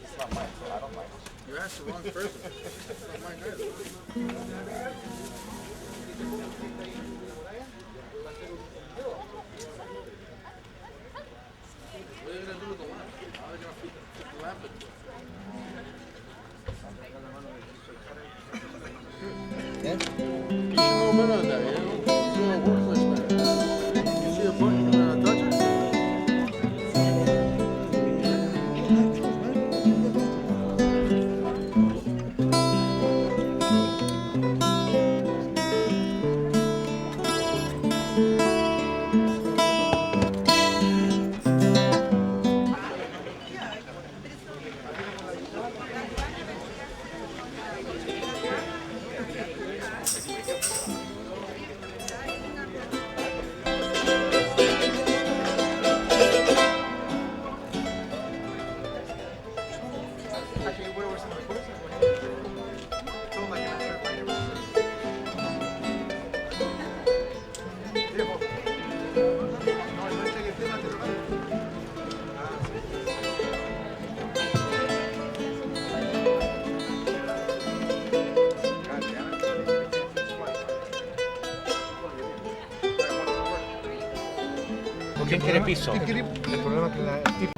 It's not mine, so I don't mind. You asked the wrong person. It's not mine either. What are you going to do with the lamp? How are you going to put the lamp in? You should know better than that. You don't do a workplace better. You see a button, you're going to touch it? ¿Quién quiere piso? El problema es que el tipo...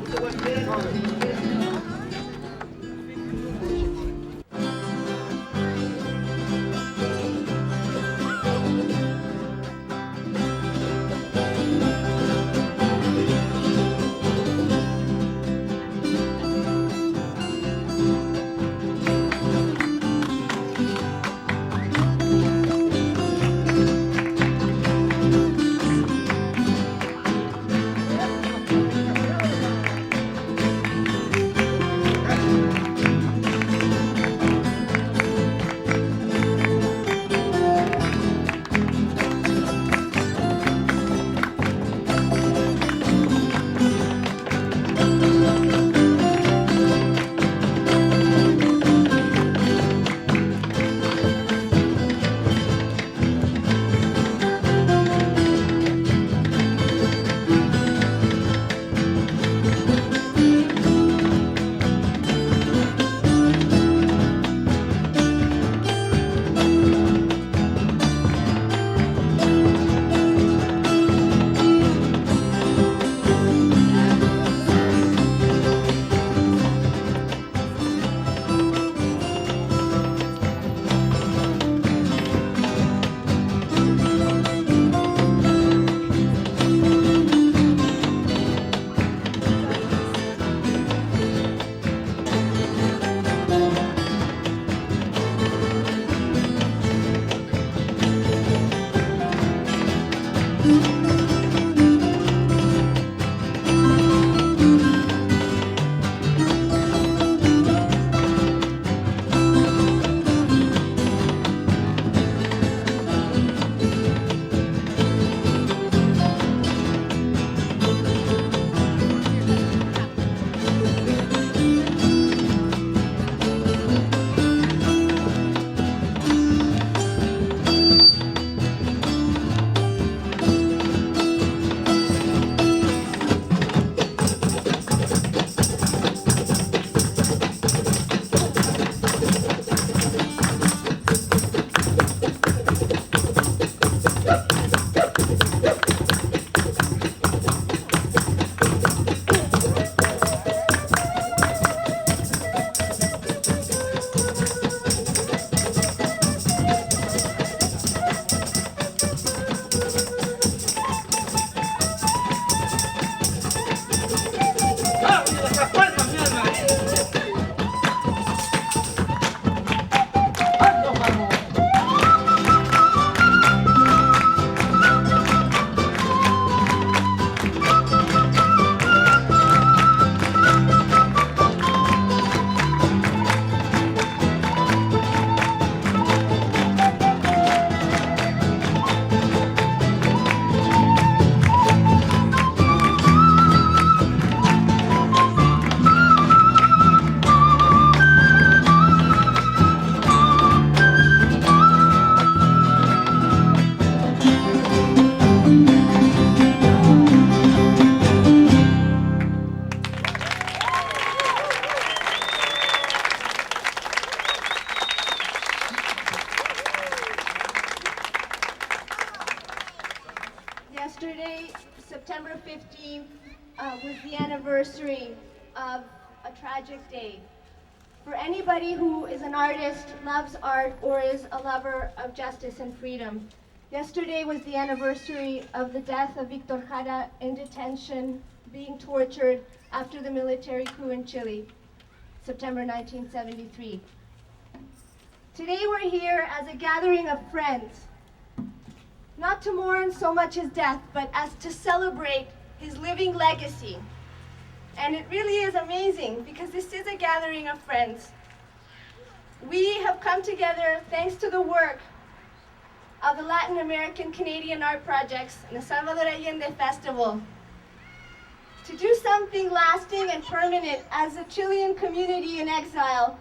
Yesterday, September 15th, was the anniversary of a tragic day. For anybody who is an artist, loves art, or is a lover of justice and freedom, yesterday was the anniversary of the death of Víctor Jara in detention, being tortured after the military coup in Chile, September 1973. Today we're here as a gathering of friends, not to mourn so much his death, but as to celebrate his living legacy. And it really is amazing because this is a gathering of friends. We have come together thanks to the work of the Latin American Canadian art projects and the Salvador Allende Festival to do something lasting and permanent as a Chilean community in exile,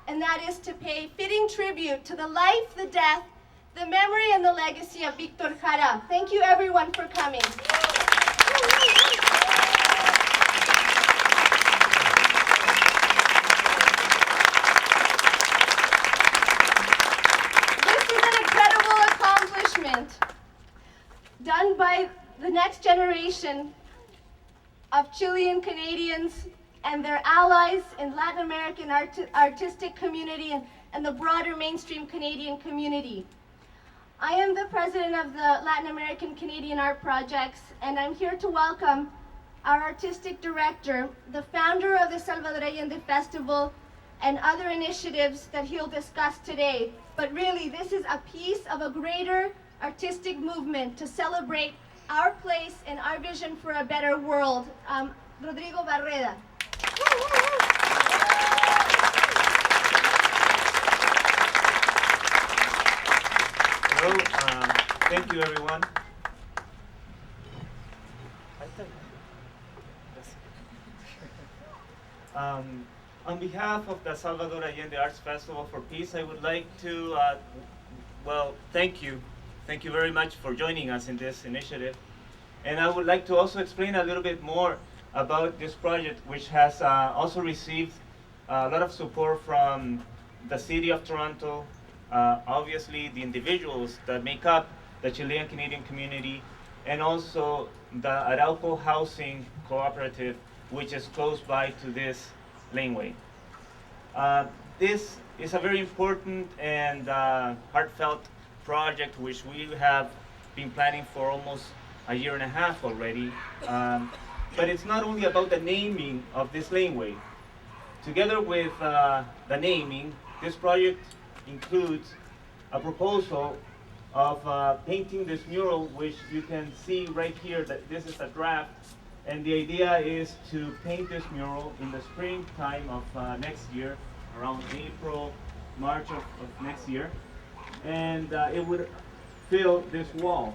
and that is to pay fitting tribute to the life, the death, the memory, and the legacy of Víctor Jara. Thank you everyone for coming. This is an incredible accomplishment done by the next generation of Chilean Canadians and their allies in Latin American artistic community and the broader mainstream Canadian community. I am the president of the Latin American Canadian Art Projects, and I'm here to welcome our artistic director, the founder of the Salvador Allende Festival, and other initiatives that he'll discuss today. But really, this is a piece of a greater artistic movement to celebrate our place and our vision for a better world. Rodrigo Barreda. Hello, thank you everyone. On behalf of the Salvador Allende Arts Festival for Peace, I would like to, thank you. Thank you very much for joining us in this initiative. And I would like to also explain a little bit more about this project, which has also received a lot of support from the City of Toronto, obviously the individuals that make up the Chilean Canadian community, and also the Arauco Housing Cooperative, which is close by to this laneway. This is a very important and heartfelt project which we have been planning for almost a year and a half already. But it's not only about the naming of this laneway. Together with the naming, this project includes a proposal of painting this mural, which you can see right here that this is a draft, and the idea is to paint this mural in the springtime of next year, around April, March of next year, and it would fill this wall.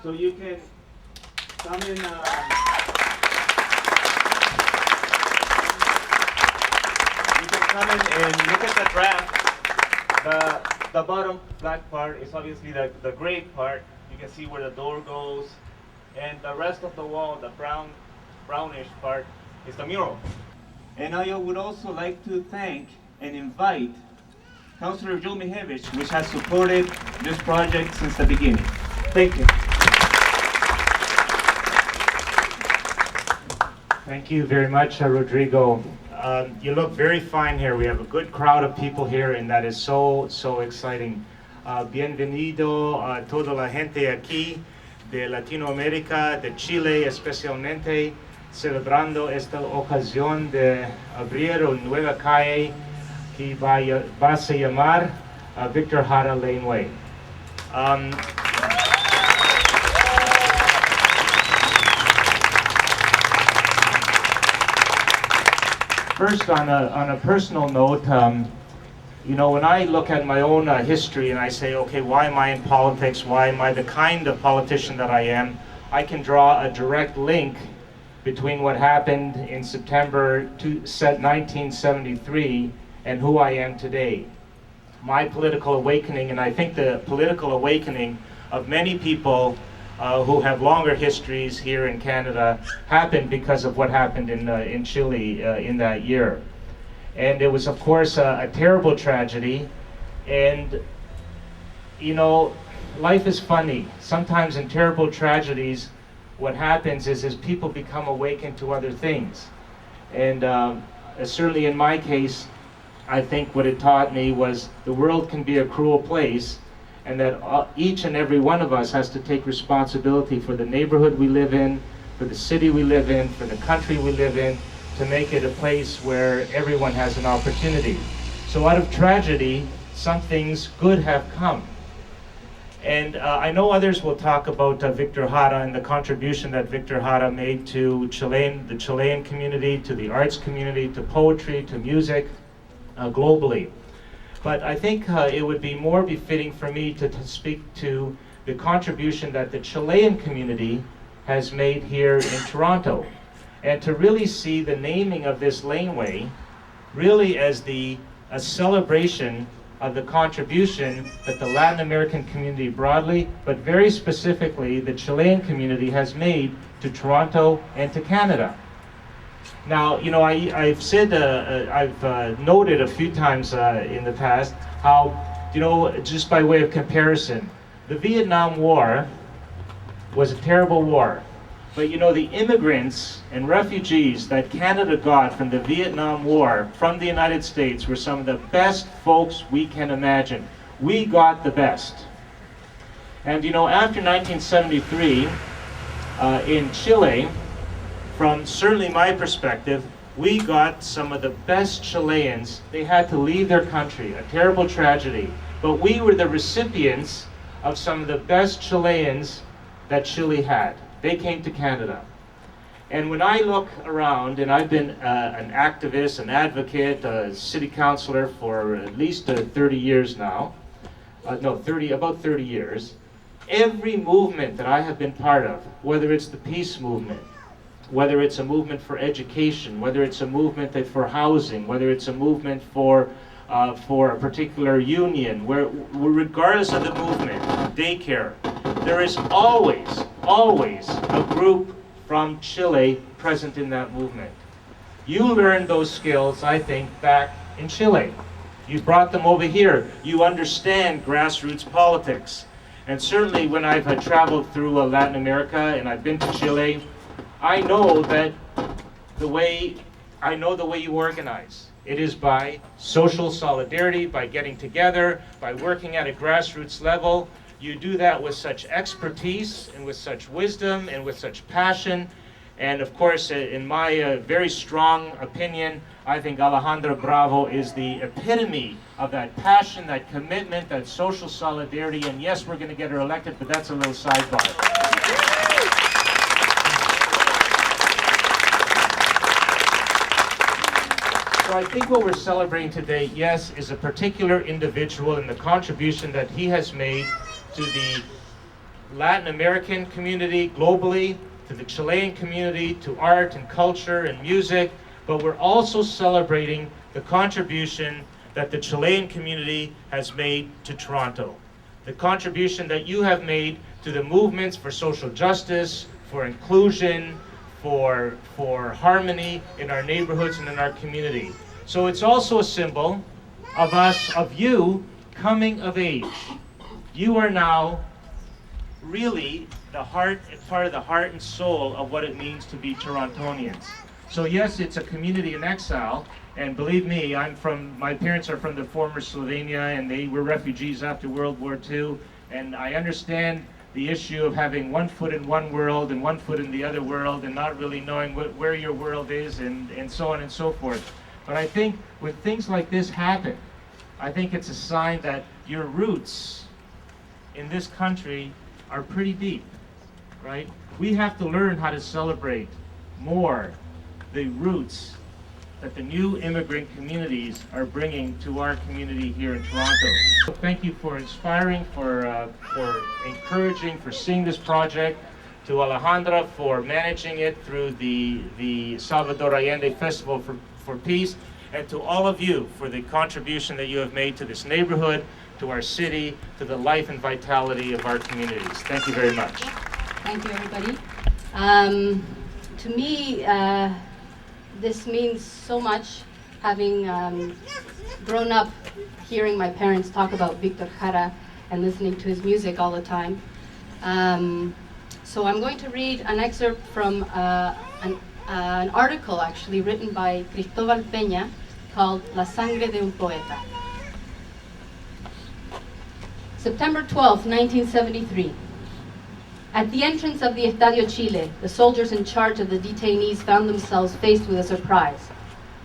So you can come in. You can come in and look at the draft. The bottom black part is obviously the gray part. You can see where the door goes, and the rest of the wall, the brownish part, is the mural. And I would also like to thank and invite Councilor Joe Mihevich, which has supported this project since the beginning. Thank you. Thank you very much, Rodrigo. You look very fine here. We have a good crowd of people here, and that is so exciting. Bienvenido a toda la gente aquí de Latinoamérica, de Chile especialmente, celebrando esta ocasión de abrir una nueva calle que va a se llamar Víctor Jara Lane. First, on a personal note, you know, when I look at my own history and I say, okay, why am I in politics? Why am I the kind of politician that I am? I can draw a direct link between what happened in September 1973 and who I am today. My political awakening, and I think the political awakening of many people who have longer histories here in Canada, happened because of what happened in Chile in that year. And it was, of course, a terrible tragedy. And, you know, life is funny. Sometimes in terrible tragedies, what happens is people become awakened to other things. And certainly in my case, I think what it taught me was the world can be a cruel place, and that each and every one of us has to take responsibility for the neighborhood we live in, for the city we live in, for the country we live in, to make it a place where everyone has an opportunity. So out of tragedy, some things good have come. And I know others will talk about Víctor Jara and the contribution that Víctor Jara made to the Chilean community, to the arts community, to poetry, to music, globally. But I think it would be more befitting for me to speak to the contribution that the Chilean community has made here in Toronto, and to really see the naming of this laneway really as a celebration of the contribution that the Latin American community broadly, but very specifically the Chilean community, has made to Toronto and to Canada. Now, you know, I've said, I've noted a few times in the past how, you know, just by way of comparison, the Vietnam War was a terrible war. But you know, the immigrants and refugees that Canada got from the Vietnam War from the United States were some of the best folks we can imagine. We got the best. And you know, after 1973, in Chile, from certainly my perspective, we got some of the best Chileans. They had to leave their country, a terrible tragedy. But we were the recipients of some of the best Chileans that Chile had. They came to Canada. And when I look around, and I've been an activist, an advocate, a city councilor for at least 30 years now, about 30 years, every movement that I have been part of, whether it's the peace movement, whether it's a movement for education, whether it's a movement for housing, whether it's a movement for a particular union, regardless of the movement, daycare, there is always a group from Chile present in that movement. You learned those skills, I think, back in Chile. You brought them over here. You understand grassroots politics. And certainly when I've traveled through Latin America and I've been to Chile, I know the way you organize. It is by social solidarity, by getting together, by working at a grassroots level. You do that with such expertise and with such wisdom and with such passion. And of course, in my very strong opinion, I think Alejandra Bravo is the epitome of that passion, that commitment, that social solidarity. And yes, we're going to get her elected, but that's a little sidebar. So I think what we're celebrating today, yes, is a particular individual and the contribution that he has made to the Latin American community globally, to the Chilean community, to art and culture and music, but we're also celebrating the contribution that the Chilean community has made to Toronto. The contribution that you have made to the movements for social justice, for inclusion, for harmony in our neighborhoods and in our community. So it's also a symbol of us, of you, coming of age. You are now really part of the heart and soul of what it means to be Torontonians. So yes, it's a community in exile, and believe me, my parents are from the former Slovenia, and they were refugees after World War II, and I understand the issue of having one foot in one world and one foot in the other world and not really knowing where your world is and so on and so forth. But I think when things like this happen, I think it's a sign that your roots in this country are pretty deep, right? We have to learn how to celebrate more the roots that the new immigrant communities are bringing to our community here in Toronto. So thank you for inspiring, for encouraging, for seeing this project, to Alejandra for managing it through the Salvador Allende Festival for Peace, and to all of you for the contribution that you have made to this neighborhood, to our city, to the life and vitality of our communities. Thank you very much. Thank you, everybody. To me, this means so much, having grown up hearing my parents talk about Víctor Jara and listening to his music all the time. So I'm going to read an excerpt from an article actually written by Cristóbal Peña called La sangre de un poeta. September 12, 1973. At the entrance of the Estadio Chile, the soldiers in charge of the detainees found themselves faced with a surprise.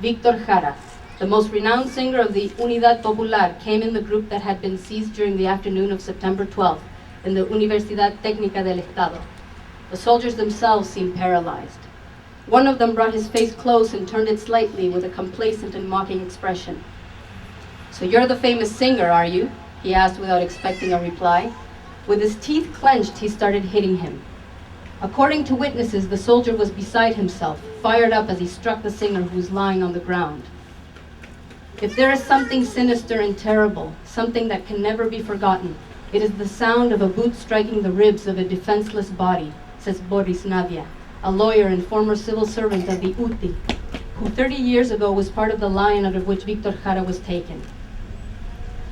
Víctor Jara, the most renowned singer of the Unidad Popular, came in the group that had been seized during the afternoon of September 12 in the Universidad Técnica del Estado. The soldiers themselves seemed paralyzed. One of them brought his face close and turned it slightly with a complacent and mocking expression. "So you're the famous singer, are you?" he asked without expecting a reply. With his teeth clenched, he started hitting him. According to witnesses, the soldier was beside himself, fired up as he struck the singer who was lying on the ground. If there is something sinister and terrible, something that can never be forgotten, it is the sound of a boot striking the ribs of a defenseless body, says Boris Navia, a lawyer and former civil servant of the UTI, who 30 years ago was part of the line out of which Víctor Jara was taken.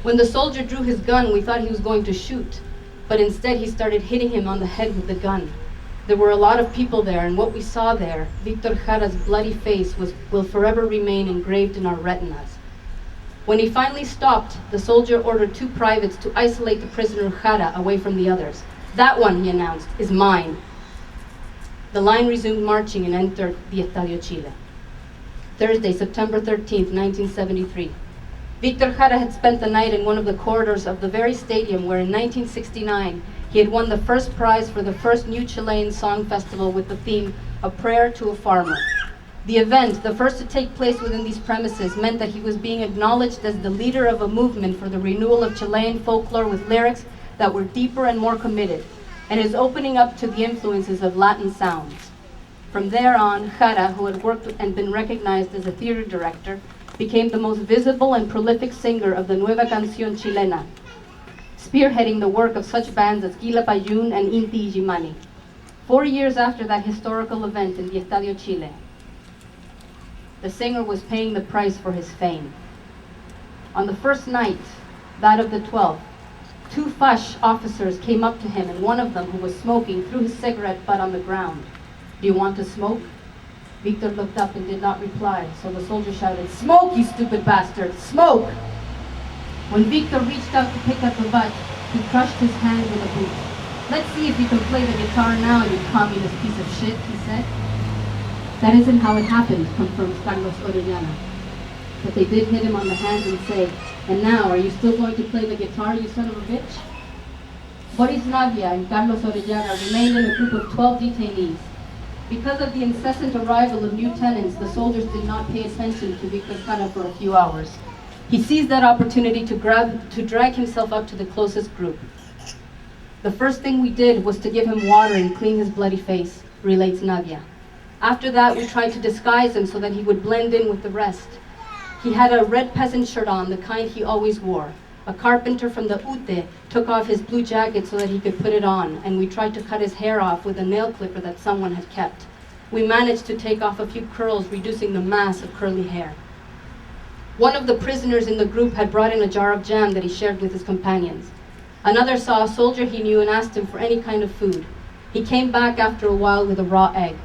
When the soldier drew his gun, we thought he was going to shoot, but instead he started hitting him on the head with the gun. There were a lot of people there, and what we saw there, Víctor Jara's bloody face, will forever remain engraved in our retinas. When he finally stopped, the soldier ordered 2 privates to isolate the prisoner Jara away from the others. "That one," he announced, "is mine." The line resumed marching and entered the Estadio Chile. Thursday, September 13th, 1973. Víctor Jara had spent the night in one of the corridors of the very stadium where in 1969 he had won the first prize for the first New Chilean Song Festival with the theme, A Prayer to a Farmer. The event, the first to take place within these premises, meant that he was being acknowledged as the leader of a movement for the renewal of Chilean folklore with lyrics that were deeper and more committed, and is opening up to the influences of Latin sounds. From there on, Jara, who had worked and been recognized as a theater director, became the most visible and prolific singer of the Nueva Canción Chilena, spearheading the work of such bands as Quilapayún and Inti Illimani. 4 years after that historical event in the Estadio Chile, the singer was paying the price for his fame. On the first night, that of the 12th, 2 FASH officers came up to him, and one of them, who was smoking, threw his cigarette butt on the ground. "Do you want to smoke?" Víctor looked up and did not reply, so the soldier shouted, "Smoke, you stupid bastard! Smoke!" When Víctor reached out to pick up the butt, he crushed his hand with a boot. "Let's see if you can play the guitar now, you communist piece of shit," he said. "That isn't how it happened," confirmed Carlos Orellana. "But they did hit him on the hands and say, 'And now, are you still going to play the guitar, you son of a bitch?'" Boris Navia and Carlos Orellana remained in a group of 12 detainees. Because of the incessant arrival of new tenants, the soldiers did not pay attention to Víctor Jara for a few hours. He seized that opportunity to drag himself up to the closest group. "The first thing we did was to give him water and clean his bloody face," relates Navia. "After that, we tried to disguise him so that he would blend in with the rest. He had a red peasant shirt on, the kind he always wore. A carpenter from the UTE took off his blue jacket so that he could put it on, and we tried to cut his hair off with a nail clipper that someone had kept. We managed to take off a few curls, reducing the mass of curly hair. One of the prisoners in the group had brought in a jar of jam that he shared with his companions. Another saw a soldier he knew and asked him for any kind of food. He came back after a while with a raw egg.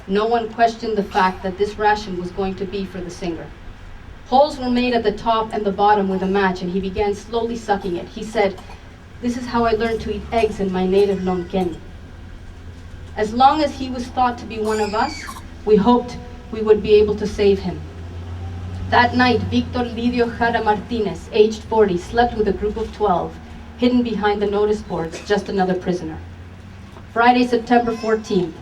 No one questioned the fact that this ration was going to be for the singer. Holes were made at the top and the bottom with a match, and he began slowly sucking it. He said, "This is how I learned to eat eggs in my native Lonquén." As long as he was thought to be one of us, we hoped we would be able to save him. That night, Víctor Lidio Jara Martínez, aged 40, slept with a group of 12, hidden behind the notice boards, just another prisoner. Friday, September 14th.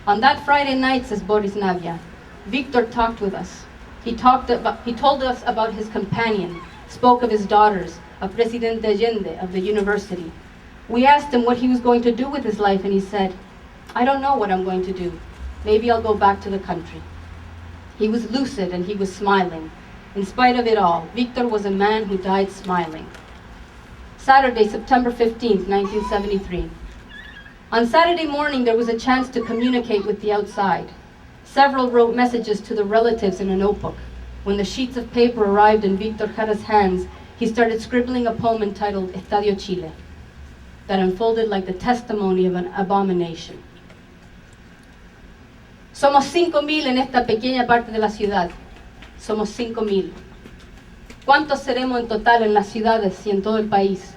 On that Friday night, says Boris Navia, Víctor talked with us. He told us about his companion, spoke of his daughters, of Presidente Allende, of the university. We asked him what he was going to do with his life, and he said, "I don't know what I'm going to do. Maybe I'll go back to the country." He was lucid and he was smiling. In spite of it all, Víctor was a man who died smiling. Saturday, September 15th, 1973. On Saturday morning, there was a chance to communicate with the outside. Several wrote messages to the relatives in a notebook. When the sheets of paper arrived in Víctor Jara's hands, he started scribbling a poem entitled Estadio Chile that unfolded like the testimony of an abomination. Somos 5.000 en esta pequeña parte de la ciudad. Somos 5.000. ¿Cuántos seremos en total en las ciudades y en todo el país?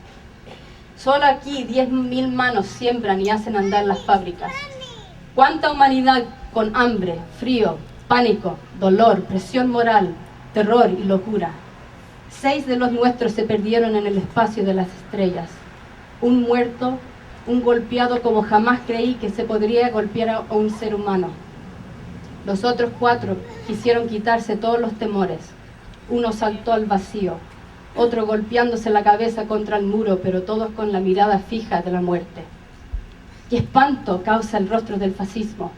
Solo aquí 10.000 manos siembran y hacen andar las fábricas. ¿Cuánta humanidad con hambre, frío, pánico, dolor, presión moral, terror y locura? 6 de los nuestros se perdieron en el espacio de las estrellas. Un muerto, un golpeado como jamás creí que se podría golpear a un ser humano. Los otros 4 quisieron quitarse todos los temores. Uno saltó al vacío, otro golpeándose la cabeza contra el muro, pero todos con la mirada fija de la muerte. ¡Qué espanto causa el rostro del fascismo!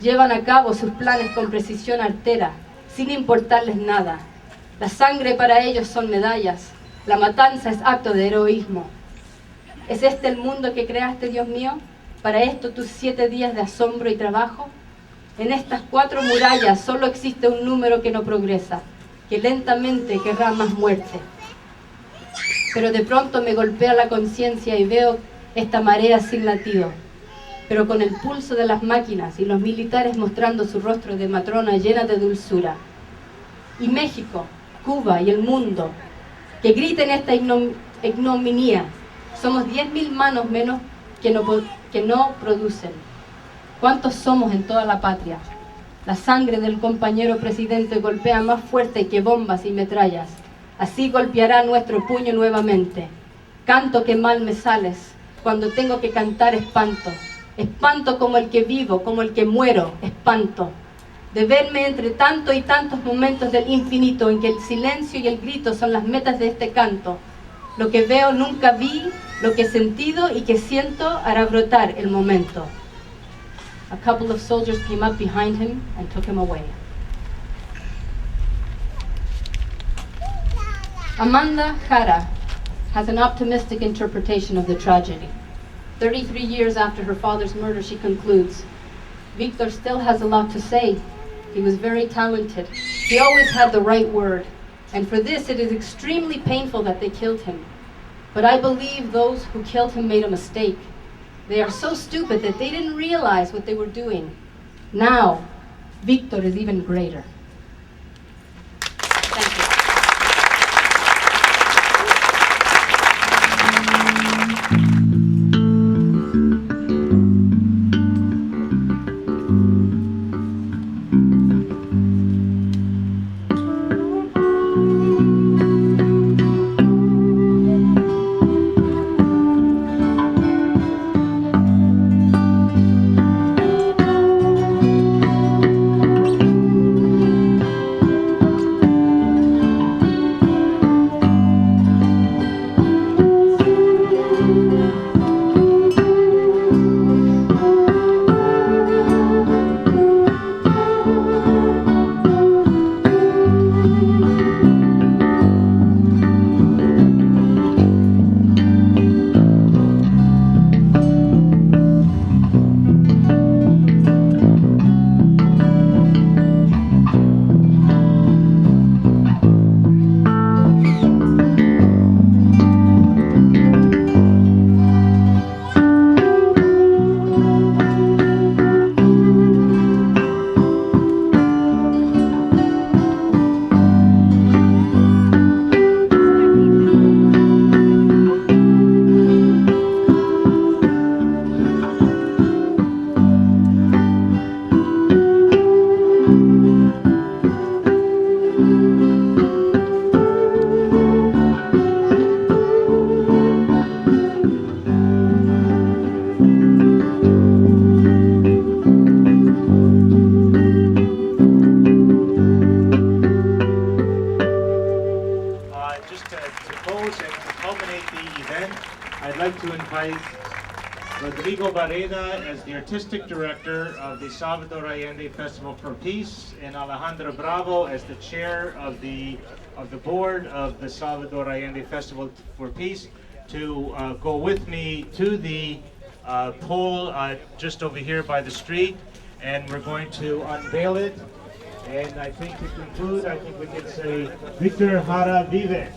Llevan a cabo sus planes con precisión artera, sin importarles nada. La sangre para ellos son medallas, la matanza es acto de heroísmo. ¿Es este el mundo que creaste, Dios mío? ¿Para esto tus 7 días de asombro y trabajo? En estas 4 murallas solo existe un número que no progresa, que lentamente querrá más muerte. Pero de pronto me golpea la conciencia y veo esta marea sin latido, pero con el pulso de las máquinas y los militares mostrando su rostro de matrona llena de dulzura. Y México, Cuba y el mundo, que griten esta ignominia. Somos 10.000 manos menos que no producen. ¿Cuántos somos en toda la patria? La sangre del compañero presidente golpea más fuerte que bombas y metrallas. Así golpeará nuestro puño nuevamente. Canto que mal me sales. Cuando tengo que cantar espanto. Espanto como el que vivo, como el que muero. Espanto. De verme entre tanto y tantos momentos del infinito en que el silencio y el grito son las metas de este canto. Lo que veo nunca vi, lo que he sentido y que siento hará brotar el momento. A couple of soldiers came up behind him and took him away. Amanda Jara has an optimistic interpretation of the tragedy. 33 years after her father's murder, she concludes, Víctor still has a lot to say. He was very talented. He always had the right word. And for this, it is extremely painful that they killed him. But I believe those who killed him made a mistake. They are so stupid that they didn't realize what they were doing. Now, Víctor is even greater. Thank you. As the artistic director of the Salvador Allende Festival for Peace, and Alejandra Bravo as the chair of the board of the Salvador Allende Festival for Peace, to go with me to the pole just over here by the street, and we're going to unveil it. And I think to conclude, I think we can say, Víctor Jara vive.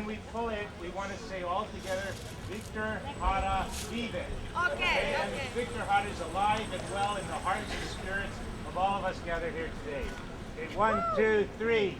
we pull it, we want to say all together, Víctor Jara vive. Okay. And Víctor Jara is alive and well in the hearts and spirits of all of us gathered here today. Okay, 1, 2, 3.